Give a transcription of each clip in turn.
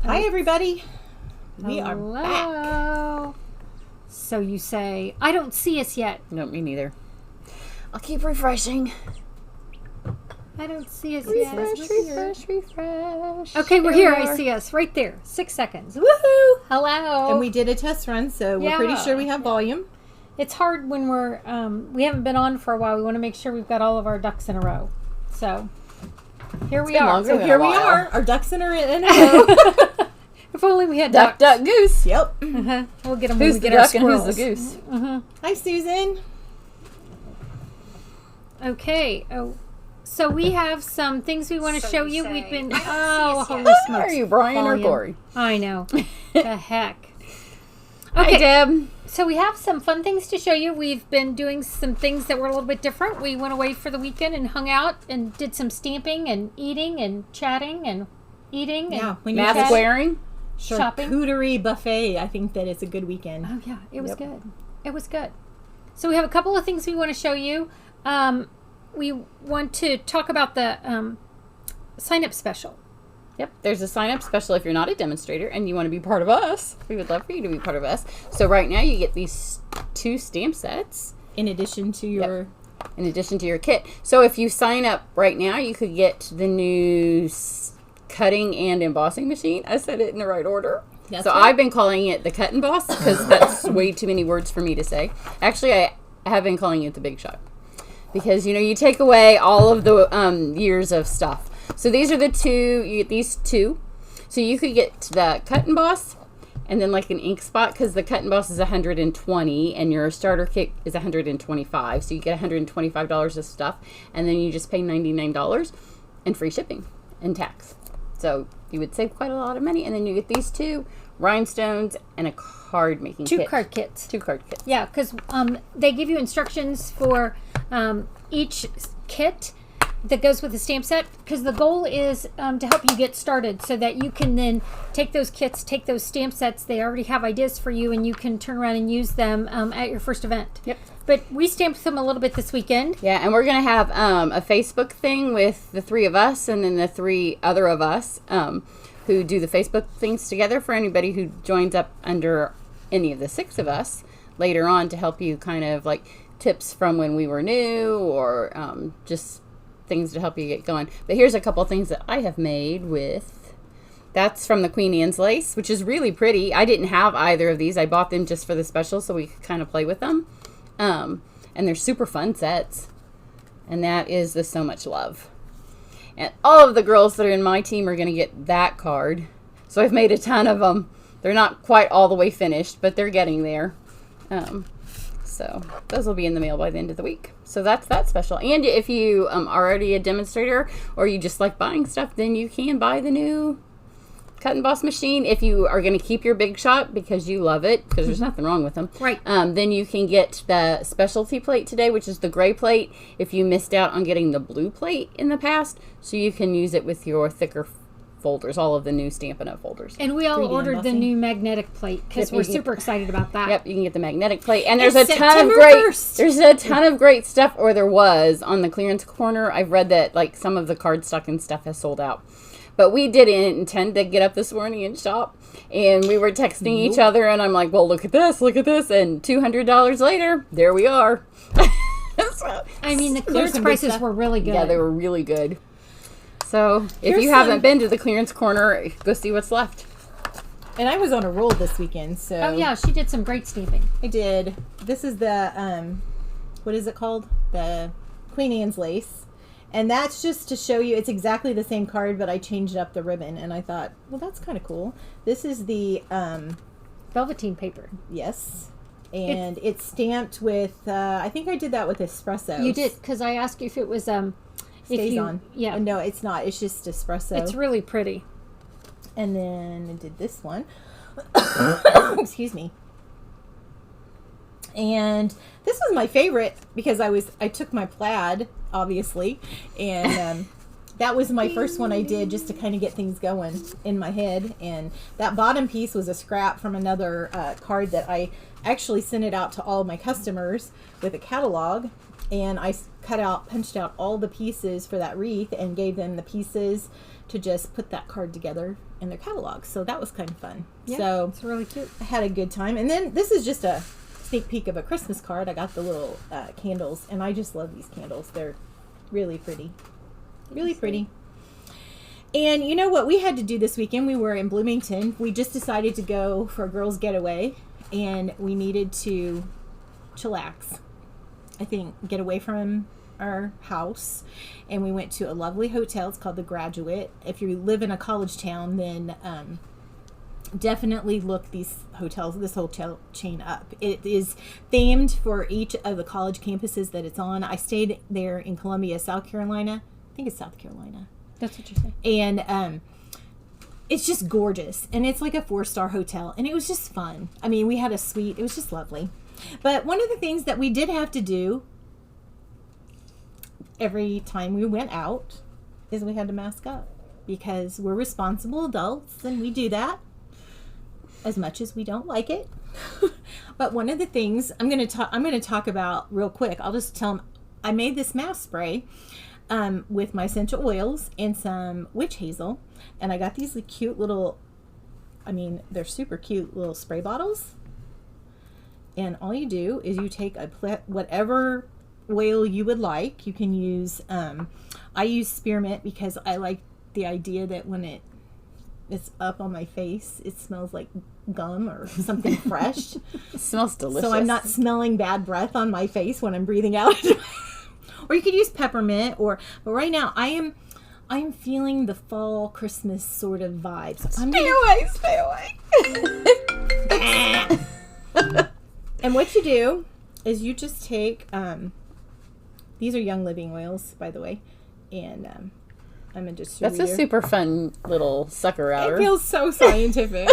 Hi, everybody. We are back. Hello. So you say, I don't see us yet. No, me neither. I'll keep refreshing. I don't see us Refresh. Okay, we're here. I see us right there. 6 seconds. Woohoo! Hello. And we did a test run, so we're pretty sure we have volume. It's hard when we're, we haven't been on for a while. We want to make sure we've got all of our ducks in a row. So, here we are. So here we are. Our ducks in a row. If only we had Duck, ducks. duck, goose. Yep. We'll get them Who's when we the get our duck and who's squirrels. the goose? Hi, Susan. Okay. Oh, so we have some things we want to show you. We've been, holy smokes. Are you Brian or Volume. Corey? I know. The heck. Hi, Deb. So we have some fun things to show you. We've been doing some things that were a little bit different. We went away for the weekend and hung out and did some stamping and eating and chatting and eating and when you Mask chat- wearing. shopping. Charcuterie buffet. I think that it's a good weekend. Oh yeah, it was good. It was good. So we have a couple of things we want to show you. We want to talk about the sign-up special. Yep, there's a sign-up special if you're not a demonstrator and you want to be part of us. We would love for you to be part of us. So right now you get these 2 stamp sets. In addition to your... In addition to your kit. So if you sign up right now, you could get the new cutting and embossing machine. I said it in the right order. That's so right. I've been calling it the cut and boss because that's way too many words for me to say. Actually, I have been calling it the big shot. Because, you know, you take away all of the years of stuff. So these are the 2, you get these 2. So you could get the cut and boss and then like an ink spot because the cut and boss is $120 and your starter kit is $125. So you get $125 of stuff and then you just pay $99 and free shipping and tax. So you would save quite a lot of money and then you get these 2 rhinestones and a card making kit. 2 card kits. 2 card kits. Yeah, because they give you instructions for each kit that goes with the stamp set, because the goal is to help you get started so that you can then take those kits, take those stamp sets, they already have ideas for you, and you can turn around and use them at your first event. Yep. But we stamped them a little bit this weekend. Yeah, and we're going to have a Facebook thing with the 3 of us and then the 3 other of us who do the Facebook things together for anybody who joins up under any of the 6 of us later on to help you kind of like tips from when we were new or just things to help you get going. But here's a couple things that I have made with. That's from the Queen Anne's lace, which is really pretty. I didn't have either of these. I bought them just for the special so we could kind of play with them. And they're super fun sets. And that is the So Much Love. And all of the girls that are in my team are going to get that card. So I've made a ton of them. They're not quite all the way finished, but they're getting there. So those will be in the mail by the end of the week. So that's that special. And if you are already a demonstrator or you just like buying stuff, then you can buy the new cut and boss machine. If you are going to keep your big shot because you love it, because there's nothing wrong with them. Right. Then you can get the specialty plate today, which is the gray plate, if you missed out on getting the blue plate in the past. So you can use it with your thicker folders, all of the new Stampin'Up folders. And we all 3D ordered the embossing. new magnetic plate because we're super excited about that. Yep, you can get the magnetic plate. And there's It's a ton of September great 1st. there's a ton of great stuff, or there was on the clearance corner. I've read that like some of the cardstock and stuff has sold out. But we didn't intend to get up this morning and shop. And we were texting each other and I'm like, well, look at this, and $200 later, there we are. I mean, the There's clearance some good prices stuff. were really good. Yeah, they were really good. So if Here's you some- haven't been to the clearance corner, go see what's left. And I was on a roll this weekend, so... Oh, yeah, she did some great stamping. I did. This is the, what is it called? The Queen Anne's lace. And that's just to show you, it's exactly the same card, but I changed up the ribbon. And I thought, well, that's kind of cool. This is the, Velveteen paper. yes. And it's stamped with, I think I did that with espresso. You did, because I asked you if it was, Stays on. Yeah. No, it's not. It's just espresso. It's really pretty. And then I did this one. Excuse me. And this was my favorite because I took my plaid, obviously, and that was my first one I did just to kind of get things going in my head. And that bottom piece was a scrap from another card that I actually sent it out to all my customers with a catalog. And I punched out all the pieces for that wreath and gave them the pieces to just put that card together in their catalog. So that was kind of fun. Yeah, So it's really cute. I had a good time. And then this is just a sneak peek of a Christmas card. I got the little candles, and I just love these candles. They're really pretty. Really pretty. And you know what we had to do this weekend? We were in Bloomington. We just decided to go for a girls' getaway, and we needed to chillax. I think get away from our house, and we went to a lovely hotel. It's called The Graduate. If you live in a college town, then definitely look this hotel chain up. It is themed for each of the college campuses that it's on. I stayed there in Columbia, South Carolina. I think it's South Carolina. That's what you're saying. And it's just gorgeous, and it's like a 4-star hotel, and it was just fun. I mean, we had a suite. It was just lovely. But one of the things that we did have to do every time we went out is we had to mask up, because we're responsible adults, and we do that as much as we don't like it. But one of the things I'm going to talk about real quick, I'll just tell them I made this mask spray with my essential oils and some witch hazel, and I got these cute little, I mean, they're super cute little spray bottles. And all you do is you take whatever oil you would like. You can use, I use spearmint because I like the idea that when it's up on my face, it smells like gum or something fresh. It smells delicious. So I'm not smelling bad breath on my face when I'm breathing out. Or you could use peppermint, but right now I am feeling the fall Christmas sort of vibes. Stay away. And what you do is you just take, these are Young Living oils, by the way, and I'm a distributor. That's a super fun little sucker outer. It feels so scientific.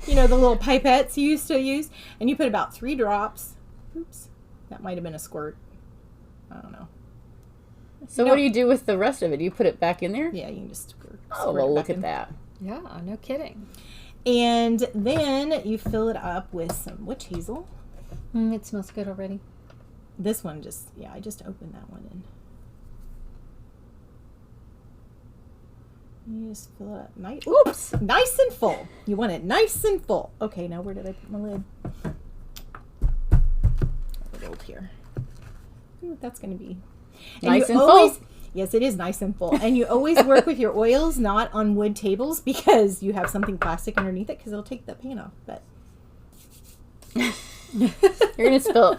You know, the little pipettes you used to use, and you put about 3 drops. Oops, that might have been a squirt. I don't know. So what do you do with the rest of it? Do you put it back in there? Yeah, you can just squirt well, it look back at in. that. Yeah, no kidding. And then you fill it up with some witch hazel. It smells good already. This one I just opened that one in. You just fill it up nice and full. You want it nice and full. Okay, now where did I put my lid? Put it over here. Ooh, that's going to be Nice and full. Yes, it is nice and full. And you always work with your oils not on wood tables, because you have something plastic underneath it, because it'll take the paint off. But you're gonna smell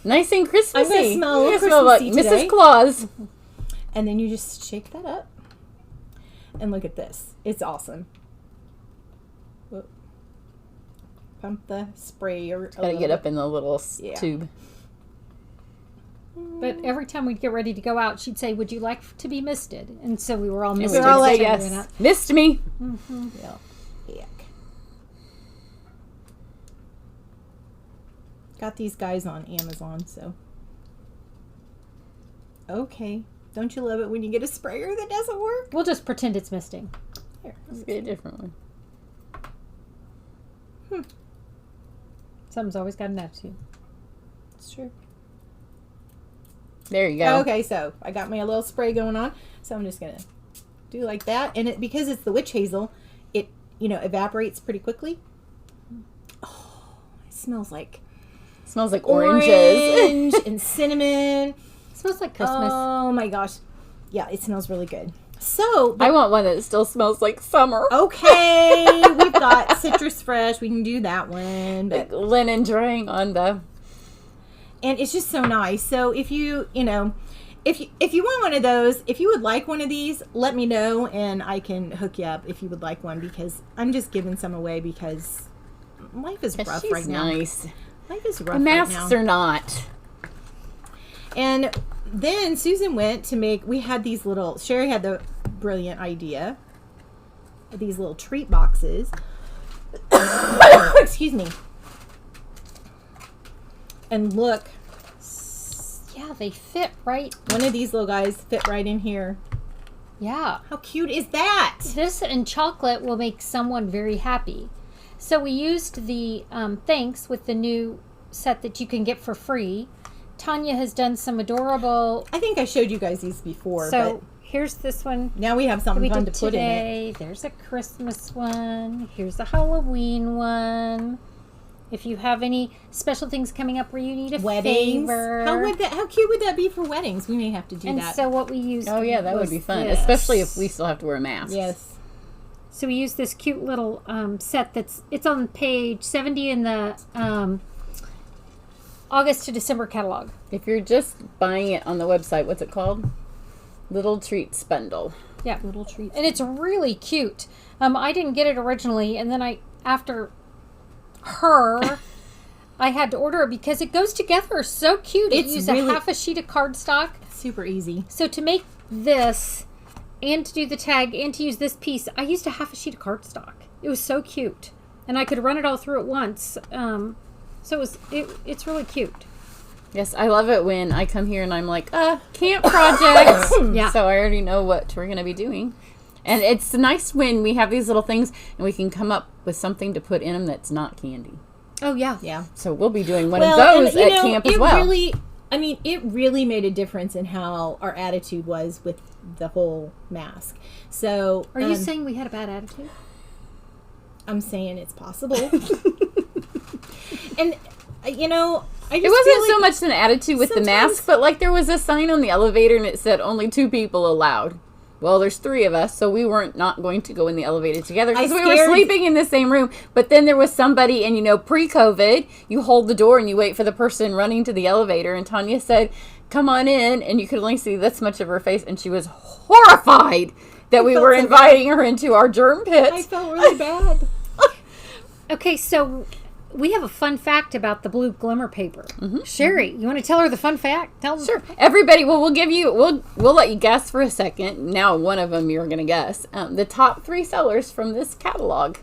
nice and Christmassy. I'm gonna smell a little smell like Christmassy today. Mrs. Claus. And then you just shake that up. And look at this. It's awesome. Whoa. Pump the spray. Gotta get up in the little tube. But every time we'd get ready to go out, she'd say, "Would you like to be misted?" And so we were all And misted. we all like, say yes. Missed me. Yeah. Heck. Got these guys on Amazon, so. Okay. Don't you love it when you get a sprayer that doesn't work? We'll just pretend it's misting. Here. Let's get a different one. Something's always got an attitude. It's true. There you go. Okay, so I got my little spray going on. So I'm just going to do like that. And because it's the witch hazel, it, evaporates pretty quickly. Oh, it smells like Oranges. orange and cinnamon. It smells like Christmas. Oh my gosh. Yeah, it smells really good. So I want one that still smells like summer. okay, we've got Citrus Fresh. We can do that one. Like linen drying on the. And it's just so nice. So if you want one of those, if you would like one of these, let me know and I can hook you up if you would like one, because I'm just giving some away because life is rough She's right now. Nice. Life is rough The masks right now. are not. And then Susan went to we had these Sherry had the brilliant idea of these little treat boxes. Excuse me. And look, Yeah, they fit right. one of these little guys fit right in here. Yeah. How cute is that? This and chocolate will make someone very happy. So we used the thanks with the new set that you can get for free. Tanya has done some adorable. I think I showed you guys these before. So here's this one Now we have that something we fun did to put in it. today. There's a Christmas one. Here's a Halloween one. If you have any special things coming up where you need a Weddings. favor. How cute would that be for weddings? We may have to do And that. so what we used Oh yeah, that would was be fun, this. especially if we still have to wear masks. Yes. So we used this cute little set it's on page 70 in the August to December catalog. If you're just buying it on the website, what's it called? Little Treats Bundle. Yeah. Little treats. And it's really cute. I didn't get it originally, and then after her, I had to order it because it goes together so cute. It It's used really- a half a sheet of cardstock. Super easy. So to make this, and to do the tag, and to use this piece, I used a half a sheet of cardstock. It was so cute, and I could run it all through at once. So it's really cute. Yes, I love it when I come here and I'm like, camp projects. Yeah. So I already know what we're going to be doing. And it's nice when we have these little things and we can come up with something to put in them that's not candy. Oh yeah. Yeah. So we'll be doing one of those and, at camp as well. It really made a difference in how our attitude was with the whole mask. So, Are you saying we had a bad attitude? I'm saying it's possible. And I just It wasn't feel so like much an attitude with the sometimes- mask, but like there was a sign on the elevator and it said only 2 people allowed. Well, there's 3 of us, so we weren't not going to go in the elevator together because we were sleeping in the same room. But then there was somebody, and pre-COVID, you hold the door and you wait for the person running to the elevator. And Tanya said, "Come on in," and you could only see this much of her face, and she was horrified that we were inviting her into our germ pit. I felt really bad. Okay, so we have a fun fact about the blue glimmer paper. Sherry, you want to tell her the fun fact? Tell them. Sure. Everybody, well, we'll let you guess for a second. Now, one of them you're going to guess. The top 3 sellers from this catalog.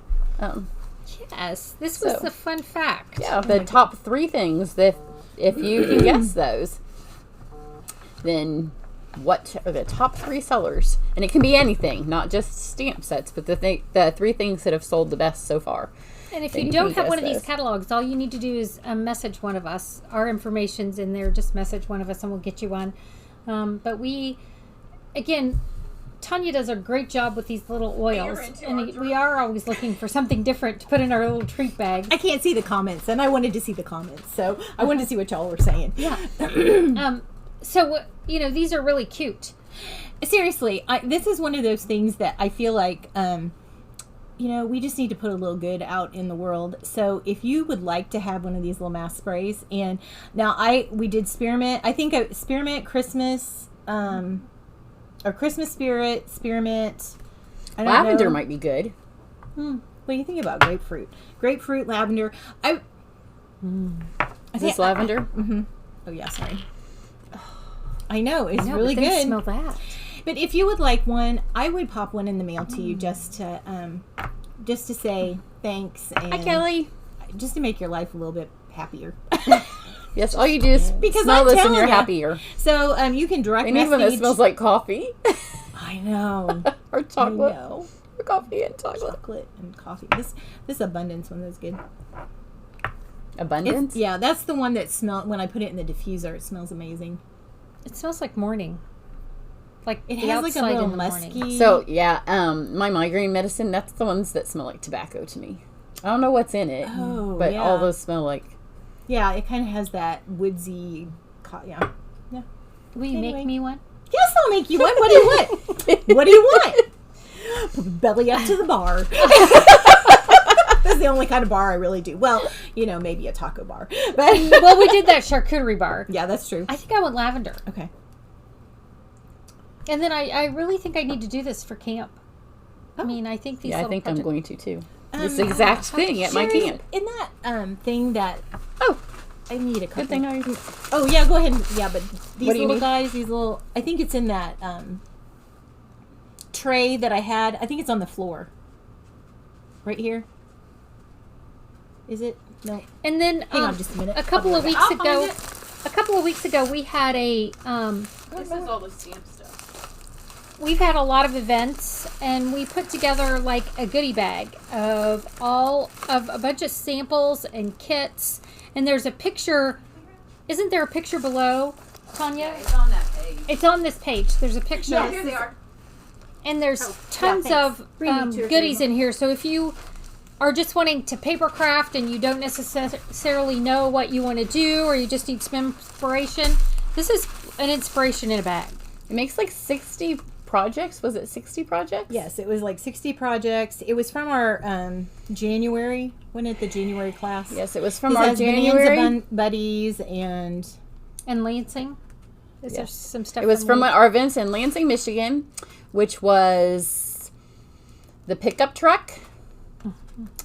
Yes, this was So- the fun fact. Yeah, the top 3 things that if you can guess those, then what are the top 3 sellers? And it can be anything, not just stamp sets, but the 3 things that have sold the best so far. And if Then you you don't can have one of guess these those. catalogs, all you need to do is message one of us. Our information's in there. Just message one of us and we'll get you one. But Tanya does a great job with these little oils. And we are always looking for something different to put in our little treat bag. I can't see the comments, and I wanted to see the comments, so I wanted to see what y'all were saying. Yeah. So, these are really cute. Seriously, this is one of those things that I feel like, we just need to put a little good out in the world. So if you would like to have one of these little mask sprays, and now we did spearmint. I think spearmint, Christmas, or Christmas spirit, spearmint. I don't Lavender know. might be good. What do you think about grapefruit? Grapefruit, lavender. Is this lavender? Oh yeah, sorry. I know it's No, really but then good. Smell that. But if you would like one, I would pop one in the mail to you just to say thanks and Hi, Kelly. just to make your life a little bit happier. Yes, all you do is Because smell I'm this and telling you're ya. happier. So you can direct I need one that message. smells like coffee. I know. Or I chocolate. know. Or coffee and chocolate. Chocolate and coffee. This abundance one is good. Abundance? Yeah, that's the one that when I put it in the diffuser, it smells amazing. It smells like morning. Like It the has like a outside little in the morning. musky. So, yeah, my migraine medicine, that's the ones that smell like tobacco to me. I don't know what's in it, but yeah. all those smell like... Yeah, it kind of has that woodsy. Yeah. Will you Anyway. make me one? Yes, I'll make you one. What do you want? What do you want? Belly up to the bar. That's the only kind of bar I really do. Well, maybe a taco bar. But Well, we did that charcuterie bar. yeah, that's true. I think I want lavender. Okay. And then I really think I need to do this for camp. I mean, I think these Yeah, I little think I'm project- going to, too. This exact thing at my Sherry, camp. In that thing that Oh, I need a couple. good thing I... Oh yeah, go ahead. Yeah, but these What do you little need? guys, I think it's in that tray that I had. I think it's on the floor. Right here. Is it? No. And then Hang on just a minute. a couple I'll of be weeks right back. I'll ago, we had a This is all the stamp stuff. we've had a lot of events, and we put together like a goodie bag of a bunch of samples and kits. And there's a picture. Isn't there a picture below, Tanya? It's on that page. page. It's on this page. There's a picture. Yes. Here they are. And there's tons thanks. of Bring me 2 or 3 goodies more. in here. So if you are just wanting to paper craft and you don't necessarily know what you want to do, or you just need some inspiration, this is an inspiration in a bag. It makes like 60 projects. Was it 60 projects? Yes, it was like 60 projects. It was from our January. When at the January class? Yes, it was from This our has January. Bonanza Buddies and Lansing. Is there Yes. some stuff? It was from Lansing? our events in Lansing, Michigan, which was the pickup truck.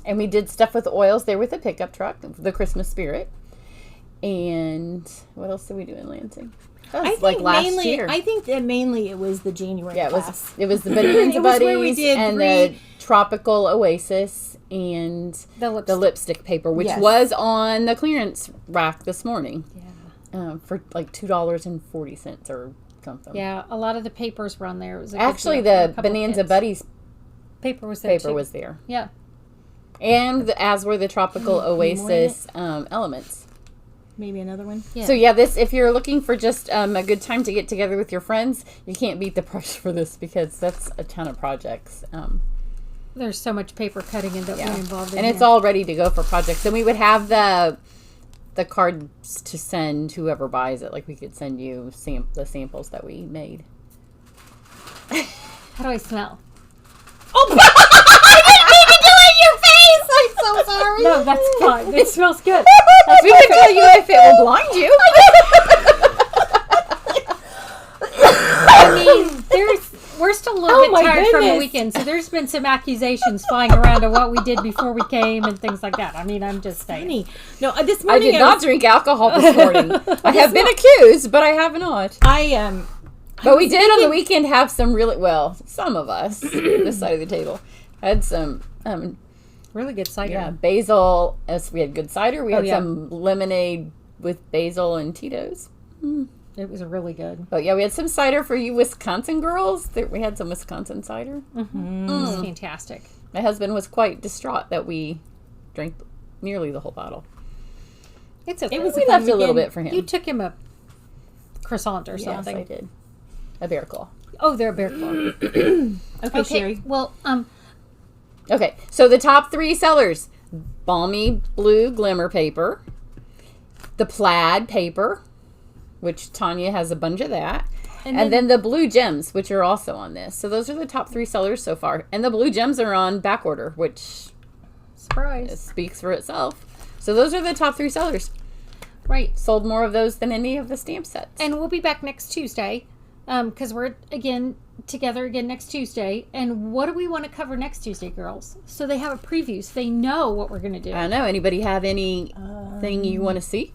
And we did stuff with oils there with the pickup truck, the Christmas spirit. And what else did we do in Lansing? That was like last mainly, year. I think that mainly it was the January Yeah, class. it was the Bonanza It was where we Buddies did and 3 the Tropical Oasis and The lipstick paper, which Yes. was on the clearance rack this morning Yeah. for like $2.40 or something. Yeah, a lot of the papers were on there. It was a good Actually, deal for a the couple Bonanza kids. Buddies paper was there paper too. was there, Yeah. and as were the Tropical Oasis elements. Maybe another one. Yeah. So yeah, this if you're looking for just a good time to get together with your friends, you can't beat the price for this because that's a ton of projects. There's so much paper cutting and that we're involved in And it's here. all ready to go for projects. And we would have the cards to send whoever buys it. Like we could send you the samples that we made. How do I smell? I'm so sorry. No, that's fine. It smells good. We can tell you if it will blind you. I mean, we're still a little bit my tired from the goodness. weekend, so there's been some accusations flying around of what we did before we came and things like that. I mean, I'm just saying. Funny. No, this I morning did not drink alcohol this morning. I have been accused, but I have not. But we did on the weekend have some some of us, this side of the table, had some Really good cider. basil. We had good cider. We had yeah. some lemonade with basil and Tito's. It was really good. But yeah, we had some cider for you Wisconsin girls. We had some Wisconsin cider. It was fantastic. My husband was quite distraught that we drank nearly the whole bottle. It's okay. It was We left a little bit for him. You took him a croissant or Yes, something. I did. A bear claw. Oh, they're a bear claw. Okay, Sherry. Well, Okay, so the top 3 sellers: balmy blue glimmer paper, the plaid paper, which Tanya has a bunch of that, and then the blue gems, which are also on this. So those are the top 3 sellers so far. And the blue gems are on back order, which surprise. speaks for itself. So those are the top 3 sellers. Right. Sold more of those than any of the stamp sets. And we'll be back next Tuesday because we're together again next Tuesday. And what do we want to cover next Tuesday, girls? So they have a preview, so they know what we're going to do. I don't know. Anybody have anything you want to see?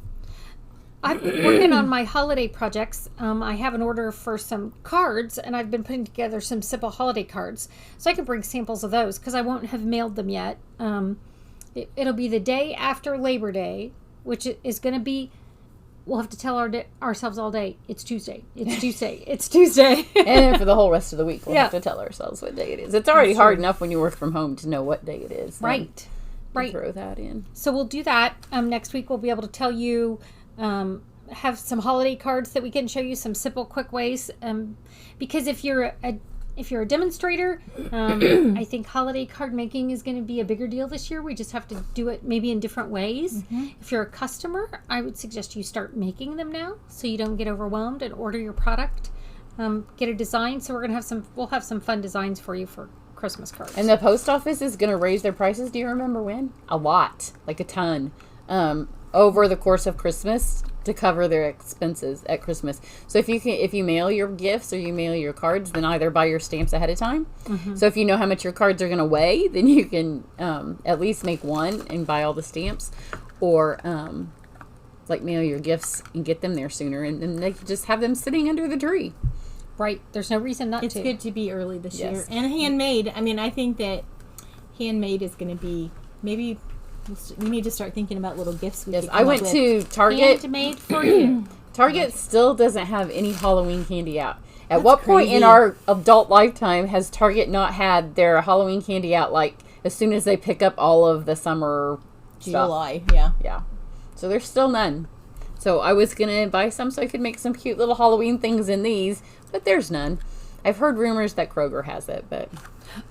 I'm working on my holiday projects. I have an order for some cards, and I've been putting together some simple holiday cards. So I can bring samples of those because I won't have mailed them yet. It'll be the day after Labor Day, which is going to be, we'll have to tell ourselves all day, it's Tuesday. It's Tuesday. It's Tuesday. And then for the whole rest of the week, we'll Yeah. have to tell ourselves what day it is. It's already hard enough when you work from home to know what day it is. Then Right. Right. Throw that in. So we'll do that. Next week we'll be able to tell you, have some holiday cards that we can show you some simple, quick ways. Because if you're a demonstrator, I think holiday card making is going to be a bigger deal this year. We just have to do it maybe in different ways. If you're a customer, I would suggest you start making them now so you don't get overwhelmed and order your product. Get a design. So we'll have some fun designs for you for Christmas cards. And the post office is going to raise their prices. Do you remember when? A lot, like a ton, over the course of Christmas to cover their expenses at Christmas. So if you mail your gifts or you mail your cards, then either buy your stamps ahead of time. So if you know how much your cards are going to weigh, then you can at least make one and buy all the stamps, or like mail your gifts and get them there sooner, and then they can just have them sitting under the tree. Right. There's no reason not It's to. good to be early this Yes. year. And handmade. I mean, I think that handmade is going to be, maybe we need to start thinking about little gifts we Yes, could I come went up with. to Target. Handmade for you. Target still doesn't have any Halloween candy out. At what point in crazy. our adult lifetime has Target not had their Halloween candy out, like as soon as they pick up all of the summer stuff? July, yeah. Yeah. So there's still none. So I was going to buy some so I could make some cute little Halloween things in these, but there's none. I've heard rumors that Kroger has it, but...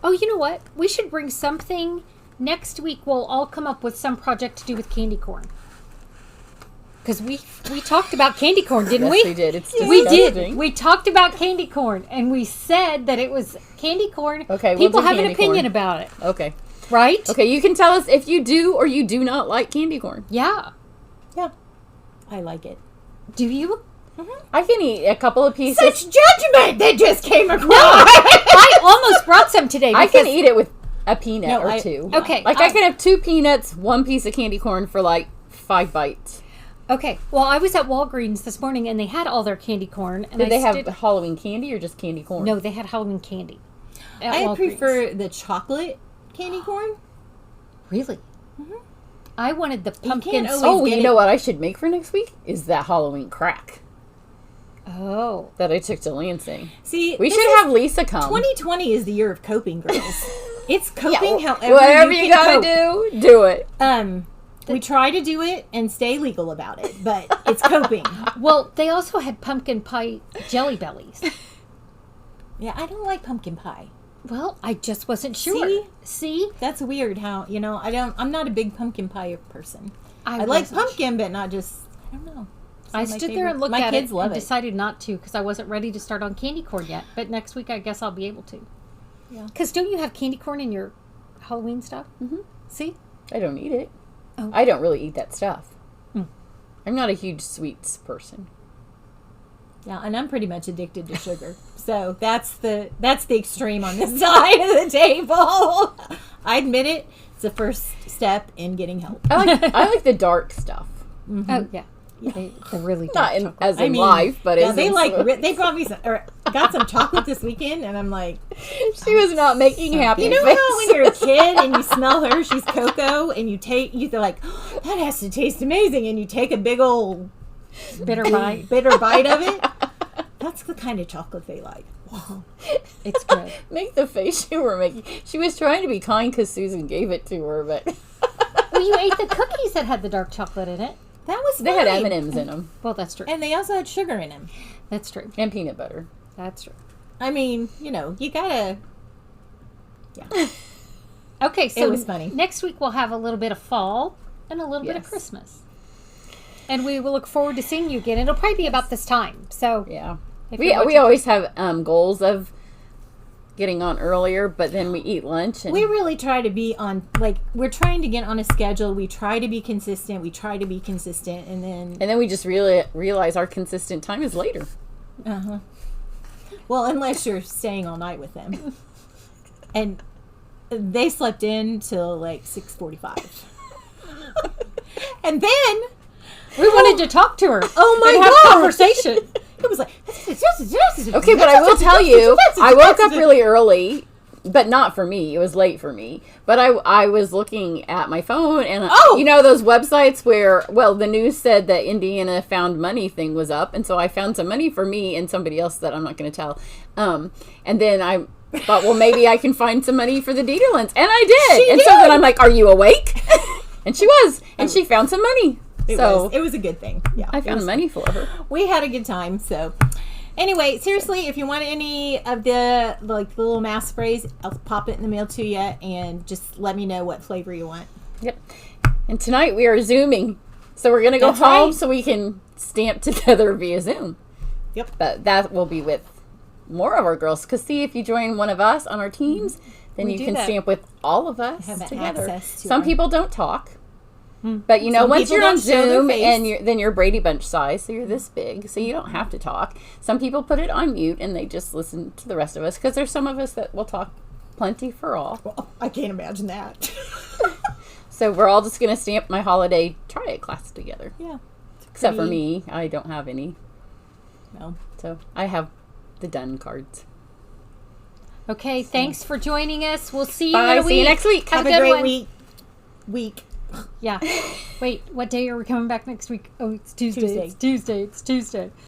Oh, you know what? We should bring something. Next week, we'll all come up with some project to do with candy corn. Because we talked about candy corn, didn't yes, we? we did. It's disgusting. We did. We talked about candy corn, and we said that it was candy corn. Okay, people we'll do have an candy opinion corn. about it, Okay. right? Okay, you can tell us if you do or you do not like candy corn. Yeah. Yeah. I like it. Do you? I can eat a couple of pieces. Such judgment that just came across. I almost brought some today. I Because can eat it with a peanut No, or two. Okay, Like I can have 2 peanuts, 1 piece of candy corn for like 5 bites. Okay. Well, I was at Walgreens this morning, and they had all their candy corn. And Did they have stood- Halloween candy or just candy corn? No, they had Halloween candy. At I Walgreens. prefer the chocolate candy corn. Really? I wanted the pumpkin. always Oh, get you it. know what I should make for next week? Is that Halloween crack Oh. that I took to Lansing. See, We this should is- have Lisa come. 2020 is the year of coping, girls. It's coping Yeah, however whatever you you can gotta cope. do it. We try to do it and stay legal about it, but it's coping. Well, they also had pumpkin pie jelly bellies. Yeah, I don't like pumpkin pie. Well, I just wasn't sure. See? That's weird how, I'm not a big pumpkin pie person. I I like wasn't pumpkin, but not just, I don't know. It's I not my stood there favorite. and looked my at kids it love and it. decided not to because I wasn't ready to start on candy corn yet. But next week, I guess I'll be able to. Yeah. Because don't you have candy corn in your Halloween stuff? Mm-hmm. See? I don't eat it. Oh. I don't really eat that stuff. Mm. I'm not a huge sweets person. Yeah, and I'm pretty much addicted to sugar. So that's the extreme on this side of the table. I admit it. It's the first step in getting help. I like the dark stuff. Oh, yeah. They really Not don't. in, as in I mean, life, but yeah, as they in they brought me some, or got some chocolate this weekend, and I'm like, She was not making happy you know face. how when you're a kid and you smell Hershey's cocoa and you're like, oh, that has to taste amazing, and you take a big old Bitter bite. bitter bite of it. That's the kind of chocolate they like. It's good. Make the face you were making. She was trying to be kind because Susan gave it to her, but Well, you ate the cookies that had the dark chocolate in it. That was they had fine. M&Ms in them Well, that's true. And they also had sugar in them. That's true. and peanut butter. That's true. I mean, you gotta. Yeah. Okay, so was funny. next week we'll have a little bit of fall and a little bit of Yes. Christmas. And we will look forward to seeing you again. It'll probably be about this time. So Yeah, if we you're watching- always have goals of getting on earlier, but then we eat lunch and We really try to be on, we're trying to get on a schedule. We try to be consistent. And then, we just really realize our consistent time is later. well, unless you're staying all night with them. And they slept in till 6:45. And then, we wanted to talk to her. oh my and have God. conversation. It was like, Okay, but I will tell you, I woke up really early, but not for me. It was late for me. But I was looking at my phone, and Oh! those websites where, the news said that Indiana found money thing was up, and so I found some money for me and somebody else that I'm not going to tell. And then I thought, well, maybe I can find some money for the Dieterlins, and I did. She and did. so then I'm like, are you awake? And she was, and she found some money. It was a good thing. Yeah, I it found was- money for her. We had a good time. So, anyway, seriously, if you want any of the the little mask sprays, I'll pop it in the mail to you, and just let me know what flavor you want. Yep. And tonight we are Zooming. So we're going to go That's home right. so we can stamp together via Zoom. Yep. But that will be with more of our girls. Because see, if you join one of us on our teams, then We you do can that. stamp with all of us Have that together. access to Some our- people don't talk. But Some once people you're on don't show their Zoom face. and then you're Brady Bunch size, so you're this big, so you don't have to talk. Some people put it on mute and they just listen to the rest of us because there's some of us that will talk plenty for all. Well, I can't imagine that. So we're all just going to stamp my holiday triad class together. Yeah. Except for Pretty- me, I don't have any. No. So I have the done cards. Okay, thanks for joining us. We'll see you in Bye. a week. See you next week. Have a a good great one. week. Yeah. Wait, what day are we coming back next week? Oh, it's Tuesday. Tuesday. It's Tuesday.